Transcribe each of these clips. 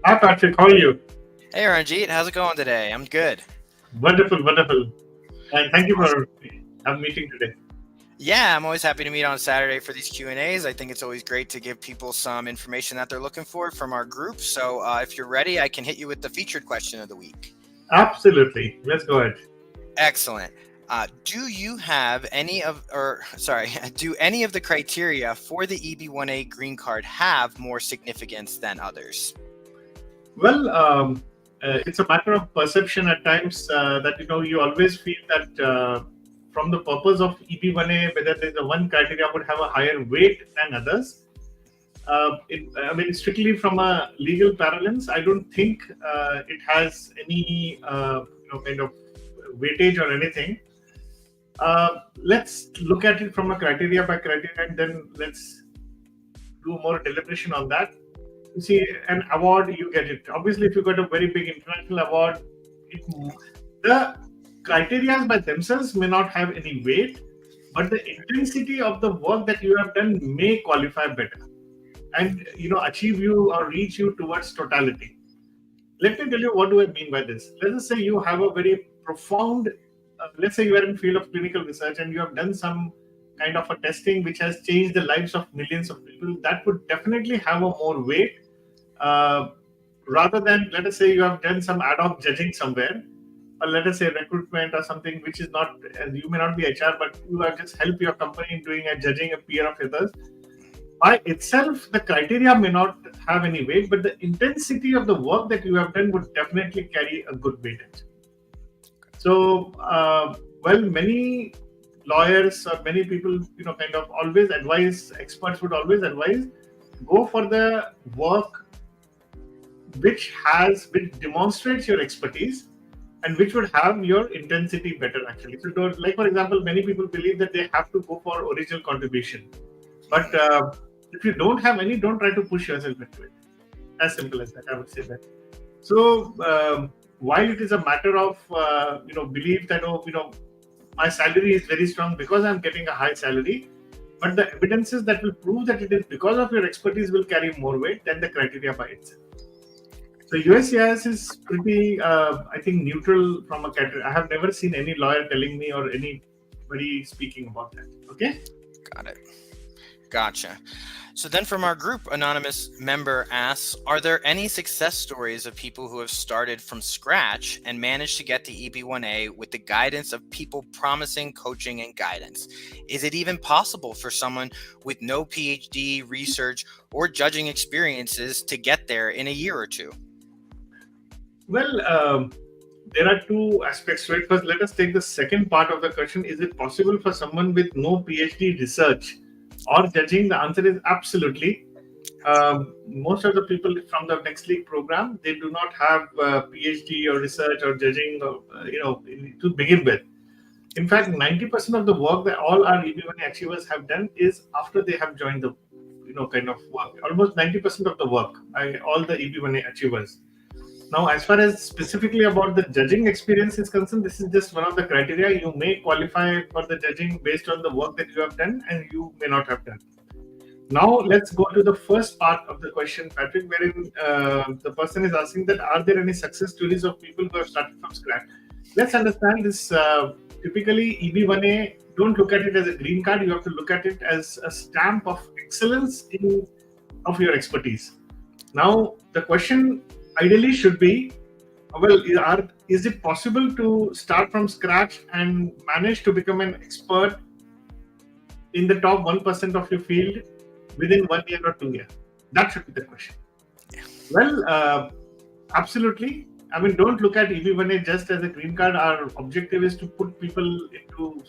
Hi, Patrick. How are you? Hey Ranjeet, how's it going today? I'm good. Wonderful, wonderful. And thank you for having meeting today. Yeah, I'm always happy to meet on Saturday for these Q&As. I think it's always great to give people some information that they're looking for from our group. So if you're ready, I can hit you with the featured question of the week. Absolutely. Let's go ahead. Excellent. Do you have any of, or sorry, do any of the criteria for the EB1A green card have more significance than others? Well, it's a matter of perception at times that you always feel that from the purpose of EB1A, whether there's a one criteria would have a higher weight than others. I mean, strictly from a legal parlance, I don't think it has any kind of weightage or anything. Let's look at it from a criteria by criteria, and then let's do more deliberation on that. You see, an award, you get it. Obviously, if you got a very big international award, it, the criteria by themselves may not have any weight, but the intensity of the work that you have done may qualify better and achieve you or reach you towards totality. Let me tell you what do I mean by this. Let us say you have a very profound, let's say you are in field of clinical research and you have done some kind of a testing which has changed the lives of millions of people. That would definitely have a more weight uh, rather than, let us say, you have done some ad hoc judging somewhere, or let us say recruitment or something which is not, you may not be HR, but you have just helped your company in doing a judging a peer of others. By itself, the criteria may not have any weight, but the intensity of the work that you have done would definitely carry a good weightage. So, many lawyers or many people, kind of always advise, experts would always advise, go for the work which demonstrates your expertise and which would have your intensity better actually. So, don't, like for example, many people believe that they have to go for original contribution, but if you don't have any, don't try to push yourself into it. As simple as that, I would say that. So while it is a matter of belief that my salary is very strong because I'm getting a high salary, but the evidences that will prove that it is because of your expertise will carry more weight than the criteria by itself. So USCIS is pretty, I think, neutral from a category. I have never seen any lawyer telling me or anybody speaking about that. Okay. Got it. Gotcha. So then from our group, anonymous member asks, are there any success stories of people who have started from scratch and managed to get the EB1A with the guidance of people promising coaching and guidance? Is it even possible for someone with no PhD, research, or judging experiences to get there in a year or two? Well, there are two aspects to it. First, let us take the second part of the question. Is it possible for someone with no PhD research or judging? The answer is absolutely. Most of the people from the Next League program, they do not have PhD or research or judging, to begin with. In fact, 90% of the work that all our EB1 achievers have done is after they have joined the, kind of work. Almost 90% of the work, all the EB1 achievers. Now, as far as specifically about the judging experience is concerned, this is just one of the criteria. You may qualify for the judging based on the work that you have done, and you may not have done. Now, let's go to the first part of the question, Patrick, wherein the person is asking that are there any success stories of people who have started from scratch? Let's understand this. Typically, EB1A, don't look at it as a green card. You have to look at it as a stamp of excellence of your expertise. Now, the question ideally should be, well, is it possible to start from scratch and manage to become an expert in the top 1% of your field within 1 year or 2 years? That should be the question. Well, absolutely. I mean, don't look at EB1A just as a green card. Our objective is to put people into,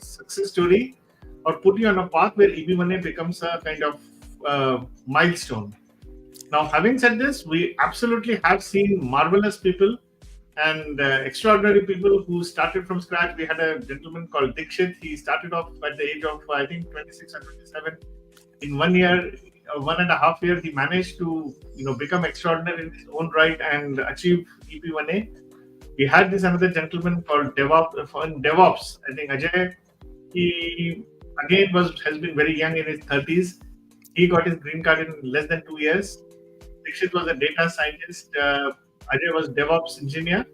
success story or put you on a path where EB1A becomes a kind of milestone. Now, having said this, we absolutely have seen marvelous people and extraordinary people who started from scratch. We had a gentleman called Dikshit. He started off at the age of, I think, 26 or 27. In 1 year, 1.5 years, he managed to, become extraordinary in his own right and achieve EP1A. We had this another gentleman called DevOps. I think Ajay. He again has been very young in his 30s. He got his green card in less than 2 years. Dixit was a data scientist. Ajay was DevOps engineer.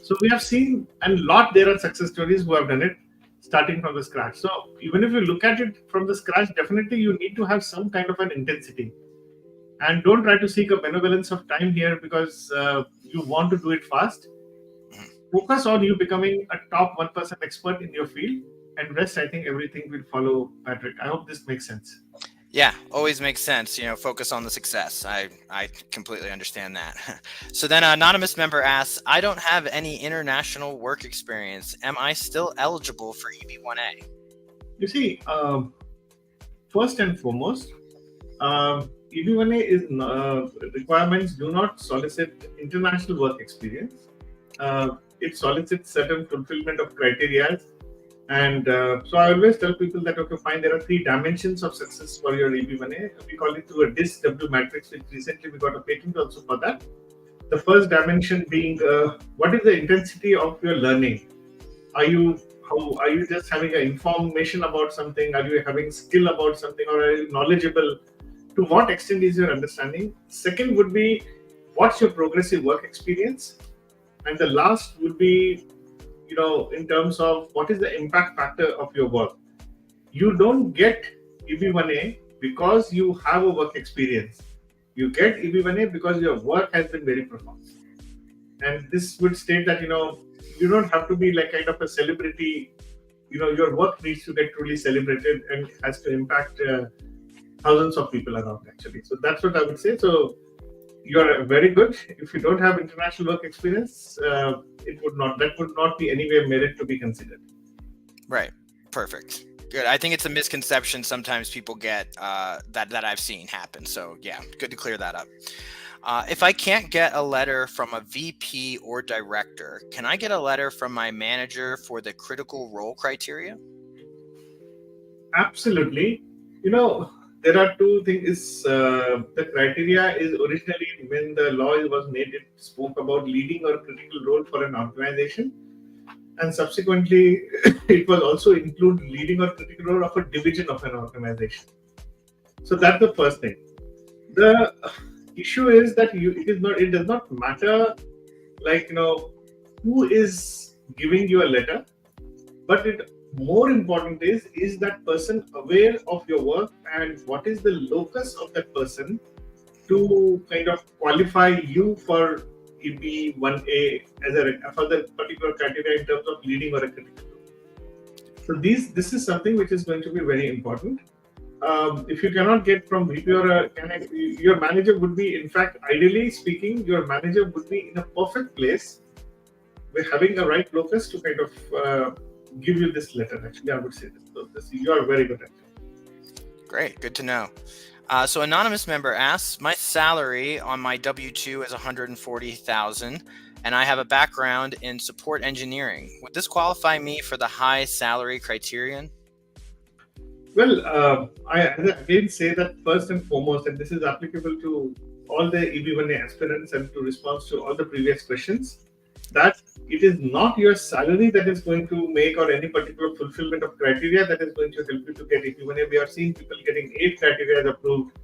So we have seen a lot. There are success stories who have done it starting from the scratch. So even if you look at it from the scratch, definitely you need to have some kind of an intensity. And don't try to seek a benevolence of time here because you want to do it fast. Focus on you becoming a top 1% expert in your field, and rest, I think everything will follow, Patrick. I hope this makes sense. Yeah, always makes sense. Focus on the success. I completely understand that. So then, an anonymous member asks, I don't have any international work experience. Am I still eligible for EB1A? You see, first and foremost, EB1A is requirements do not solicit international work experience. It solicits certain fulfillment of criteria. And so I always tell people that, okay, fine, there are 3 dimensions of success for your EB1A. We call it through a DISC-W matrix, which recently we got a patent also for that. The first dimension being, what is the intensity of your learning? Are you just having an information about something? Are you having skill about something, or are you knowledgeable? To what extent is your understanding? Second would be, what's your progressive work experience? And the last would be, in terms of what is the impact factor of your work. You don't get EB1A because you have a work experience. You get EB1A because your work has been very profound. And this would state that, you don't have to be like kind of a celebrity. Your work needs to get truly celebrated and has to impact thousands of people around, actually. So that's what I would say. So you're very good. If you don't have international work experience, that would not be anywhere merit to be considered. Right. Perfect. Good. I think it's a misconception sometimes people get that I've seen happen. So yeah, good to clear that up. If I can't get a letter from a VP or director, can I get a letter from my manager for the critical role criteria? Absolutely. There are 2 things. The criteria is originally, when the law was made, it spoke about leading or critical role for an organization. And subsequently, it was also include leading or critical role of a division of an organization. So that's the first thing. The issue is that it does not matter, who is giving you a letter, but more important is that person aware of your work and what is the locus of that person to kind of qualify you for EB1A for the particular criteria in terms of leading or a critical role. So this is something which is going to be very important. If you cannot get from VP or your manager would be, in fact, ideally speaking, your manager would be in a perfect place. We're having the right locus to kind of give you this letter. Actually, I would say this. So you are very good at it. Great, good to know. So anonymous member asks, my salary on my W-2 is $140,000, and I have a background in support engineering. Would this qualify me for the high salary criterion? Well, I again say that first and foremost, and this is applicable to all the EB1A aspirants and to respond to all the previous questions, that it is not your salary that is going to make, or any particular fulfillment of criteria that is going to help you to get EB1A. We are seeing people getting 8 criteria approved.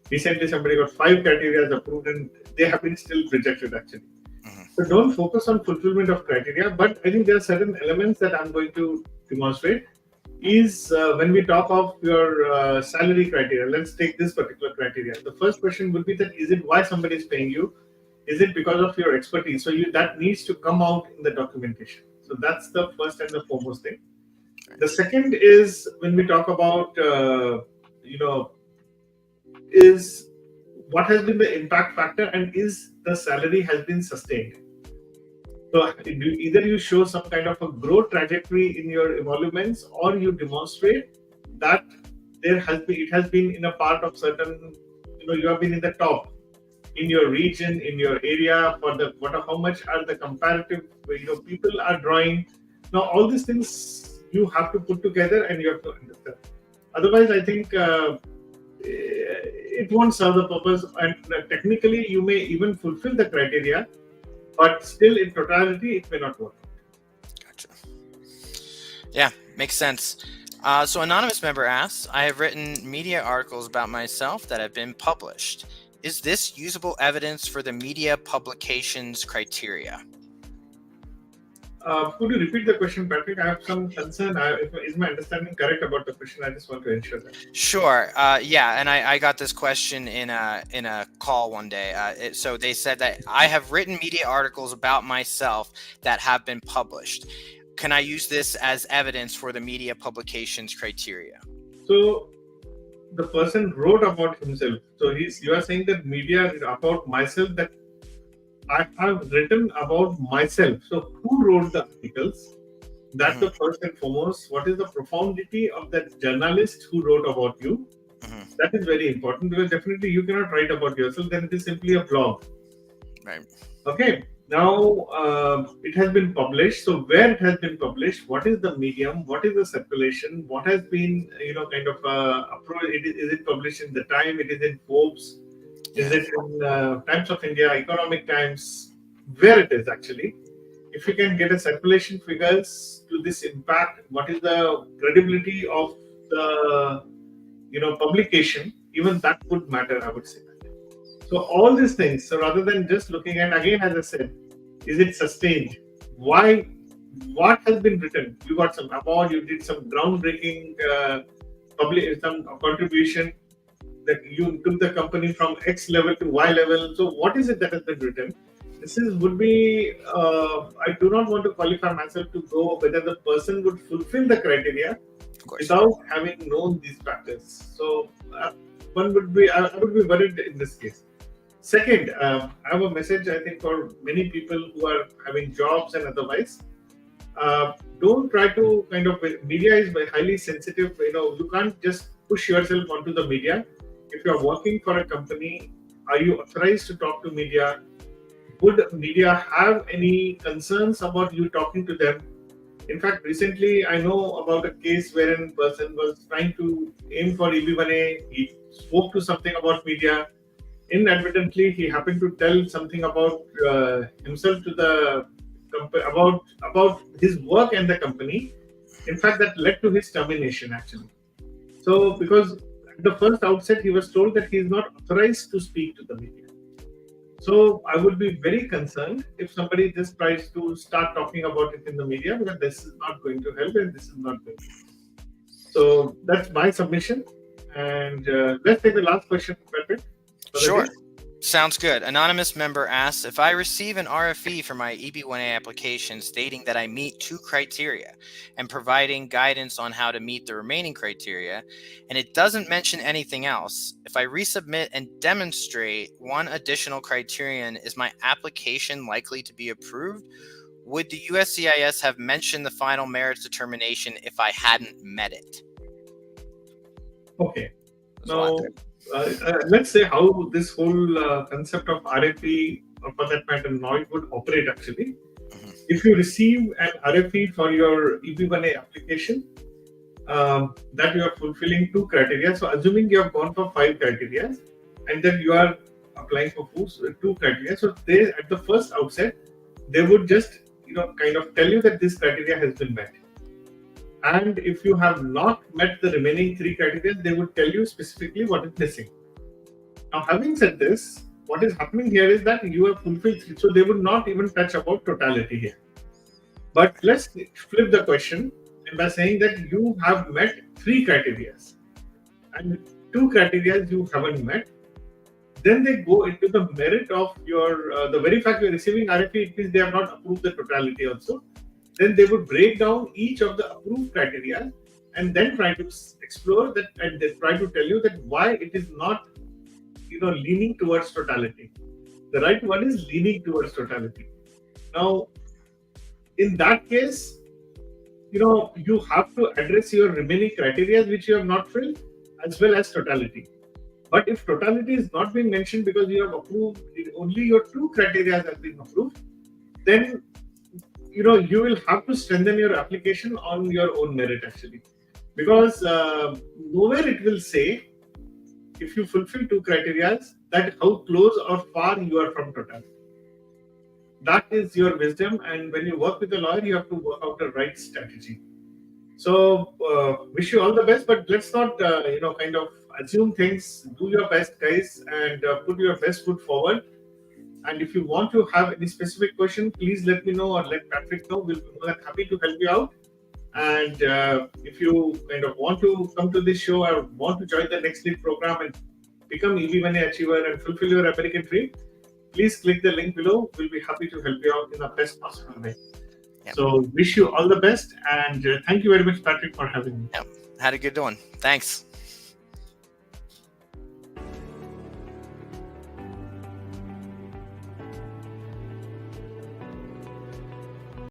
Recently, somebody got 5 criteria approved, and they have been still rejected, actually. So don't focus on fulfillment of criteria, but I think there are certain elements that I'm going to demonstrate. Is when we talk of your salary criteria, let's take this particular criteria. The first question would be that, is it why somebody is paying you? Is it because of your expertise? So that needs to come out in the documentation. So that's the first and the foremost thing. The second is when we talk about, is what has been the impact factor, and is the salary has been sustained. So either you show some kind of a growth trajectory in your emoluments, or you demonstrate that it has been in a part of certain, you have been in the top in your region, in your area, for how much are the comparative, people are drawing. Now, all these things you have to put together and you have to understand. Otherwise, I think it won't serve the purpose, and technically you may even fulfill the criteria, but still in totality it may not work. Gotcha. Yeah, makes sense. So anonymous member asks, I have written media articles about myself that have been published. Is this usable evidence for the media publications criteria? Could you repeat the question, Patrick? I have some concern. Is my understanding correct about the question? I just want to ensure that. Sure. Yeah, and I got this question in a call one day. So they said that I have written media articles about myself that have been published. Can I use this as evidence for the media publications criteria? So the person wrote about himself. So you are saying that media is about myself, that I have written about myself. So who wrote the articles? That's the first and foremost. What is the profundity of that journalist who wrote about you? That is very important, because definitely you cannot write about yourself, then it is simply a blog. Right. Okay. Now it has been published. So where it has been published, what is the medium, what is the circulation, what has been kind of approach? Is it published in the Time? It is in Forbes? Is it in Times of India, Economic Times? Where it is actually? If you can get a circulation figures to this impact, what is the credibility of the publication? Even that would matter, I would say. So all these things. So rather than just looking at, again, as I said, is it sustained? Why? What has been written? You got some award. You did some groundbreaking some contribution. That you took the company from X level to Y level. So what is it that has been written? Would be. I do not want to qualify myself to go whether the person would fulfill the criteria without having known these factors. So one would be. I would be worried in this case. Second, I have a message, I think, for many people who are having jobs and otherwise. Don't try to media is highly sensitive. You can't just push yourself onto the media. If you are working for a company, are you authorized to talk to media? Would media have any concerns about you talking to them? In fact, recently I know about a case wherein a person was trying to aim for EB1A. He spoke to something about media. Inadvertently, he happened to tell something about himself to the company, about his work and the company. In fact, that led to his termination actually. So, because at the first outset, he was told that he is not authorized to speak to the media. So, I would be very concerned if somebody just tries to start talking about it in the media, because this is not going to help and this is not going to help. So, that's my submission. And let's take the last question, Patrick. Sure. Sounds good. Anonymous member asks, if I receive an RFE for my EB1A application stating that I meet 2 criteria and providing guidance on how to meet the remaining criteria, and it doesn't mention anything else, if I resubmit and demonstrate 1 additional criterion, is my application likely to be approved? Would the USCIS have mentioned the final merits determination if I hadn't met it? Okay. Now, let's say how this whole concept of RFE, or for that matter, NOID, would operate actually. If you receive an RFE for your EB1A application, that you are fulfilling 2 criteria. So, assuming you have gone for 5 criteria, and then you are applying for 2 criteria. So, they at the first outset, they would just tell you that this criteria has been met. And if you have not met the remaining 3 criteria, they would tell you specifically what is missing. Now, having said this, what is happening here is that you have fulfilled 3, so they would not even touch about totality here. But let's flip the question by saying that you have met 3 criteria and 2 criteria you haven't met. Then they go into the merit of your the very fact you're receiving RFE, it means they have not approved the totality also. Then they would break down each of the approved criteria and then try to explore that, and they try to tell you that why it is not leaning towards totality. The right one is leaning towards totality. Now, in that case, you have to address your remaining criteria which you have not filled, as well as totality. But if totality is not being mentioned because you have approved only your 2 criteria have been approved, then you will have to strengthen your application on your own merit actually, because nowhere it will say, if you fulfill 2 criteria, that how close or far you are from totality. That is your wisdom, and when you work with a lawyer, you have to work out the right strategy. So wish you all the best, but let's not assume things, do your best, guys, and put your best foot forward. And if you want to have any specific question, please let me know or let Patrick know. We'll be more than happy to help you out. And if you kind of want to come to this show or want to join the Next Lead program and become EB1A Achiever and fulfill your American dream, please click the link below. We'll be happy to help you out in the best possible way. Yep. So wish you all the best, and thank you very much, Patrick, for having me. Yep. Had a good one. Thanks.